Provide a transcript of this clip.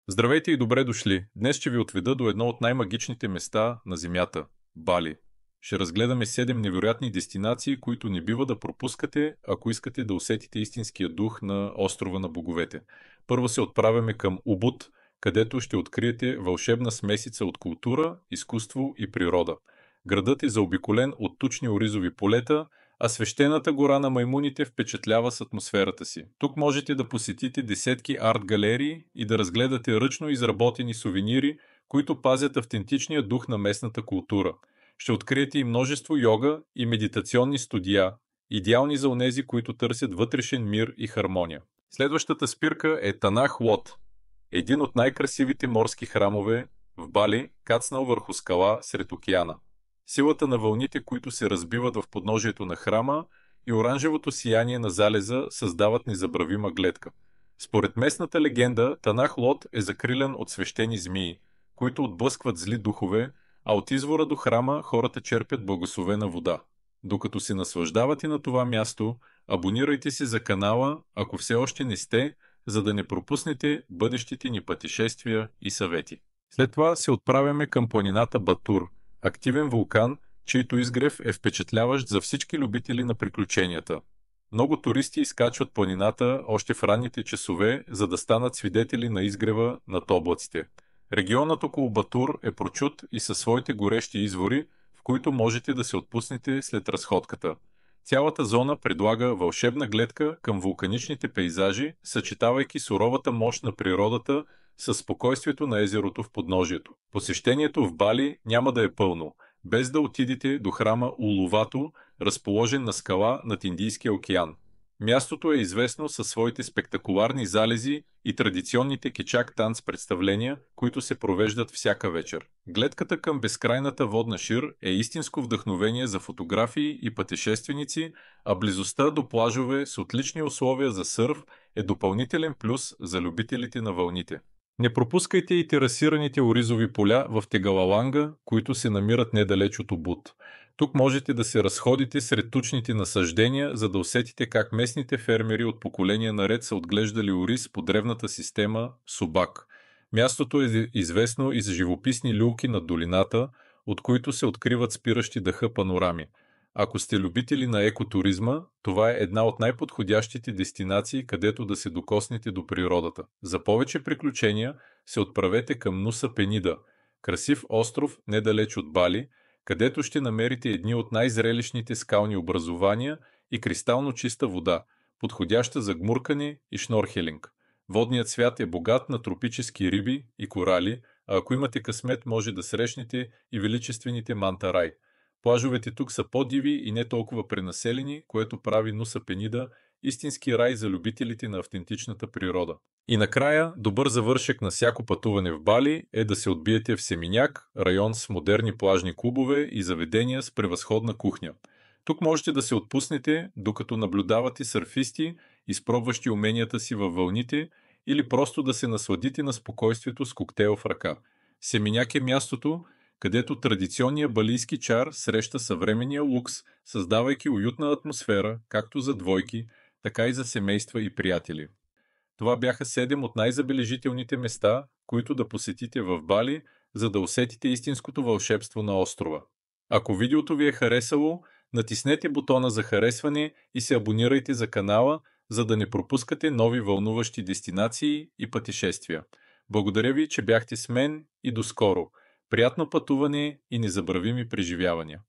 Здравейте и добре дошли! Днес ще ви отведа до едно от най-магичните места на Земята – Бали. Ще разгледаме 7 невероятни дестинации, които не бива да пропускате, ако искате да усетите истинския дух на острова на боговете. Първо се отправяме към Убуд, където ще откриете вълшебна смесица от култура, изкуство и природа. Градът е заобиколен от тучни оризови полета, а свещената гора на маймуните впечатлява с атмосферата си. Тук можете да посетите десетки арт-галерии и да разгледате ръчно изработени сувенири, които пазят автентичния дух на местната култура. Ще откриете и множество йога и медитационни студия, идеални за онези, които търсят вътрешен мир и хармония. Следващата спирка е Танах Лот, един от най-красивите морски храмове в Бали, кацнал върху скала сред океана. Силата на вълните, които се разбиват в подножието на храма, и оранжевото сияние на залеза създават незабравима гледка. Според местната легенда, Танах Лот е закрилен от свещени змии, които отблъскват зли духове, а от извора до храма хората черпят благословена вода. Докато се наслаждавате на това място, абонирайте се за канала, ако все още не сте, за да не пропуснете бъдещите ни пътешествия и съвети. След това се отправяме към планината Батур, активен вулкан, чийто изгрев е впечатляващ за всички любители на приключенията. Много туристи изкачват планината още в ранните часове, за да станат свидетели на изгрева над облаците. Регионът около Батур е прочут и със своите горещи извори, в които можете да се отпуснете след разходката. Цялата зона предлага вълшебна гледка към вулканичните пейзажи, съчетавайки суровата мощ на природата със спокойствието на езерото в подножието. Посещението в Бали няма да е пълно, без да отидете до храма Улувато, разположен на скала над Индийския океан. Мястото е известно със своите спектакуларни залези и традиционните кечак танц представления, които се провеждат всяка вечер. Гледката към безкрайната водна шир е истинско вдъхновение за фотографии и пътешественици, а близостта до плажове с отлични условия за сърф е допълнителен плюс за любителите на вълните. Не пропускайте и терасираните оризови поля в Тегалаланга, които се намират недалеч от Убуд. Тук можете да се разходите сред тучните насаждения, за да усетите как местните фермери от поколения наред са отглеждали ориз по древната система Субак. Мястото е известно и за живописни люлки над долината, от които се откриват спиращи дъха панорами. Ако сте любители на екотуризма, това е една от най-подходящите дестинации, където да се докоснете до природата. За повече приключения се отправете към Нуса Пенида, красив остров недалеч от Бали, където ще намерите едни от най-зрелищните скални образования и кристално чиста вода, подходяща за гмуркане и шнорхелинг. Водният свят е богат на тропически риби и корали, а ако имате късмет, може да срещнете и величествените мантарай. Плажовете тук са по-диви и не толкова пренаселени, което прави Нуса Пенида истински рай за любителите на автентичната природа. И накрая, добър завършек на всяко пътуване в Бали е да се отбиете в Семиняк, район с модерни плажни клубове и заведения с превъзходна кухня. Тук можете да се отпуснете, докато наблюдавате сърфисти, изпробващи уменията си във вълните, или просто да се насладите на спокойствието с коктейл в ръка. Семиняк е мястото, където традиционният балийски чар среща съвременния лукс, създавайки уютна атмосфера, както за двойки, така и за семейства и приятели. Това бяха 7 от най-забележителните места, които да посетите в Бали, за да усетите истинското вълшебство на острова. Ако видеото ви е харесало, натиснете бутона за харесване и се абонирайте за канала, за да не пропускате нови вълнуващи дестинации и пътешествия. Благодаря ви, че бяхте с мен и до скоро! Приятно пътуване и незабравими преживявания!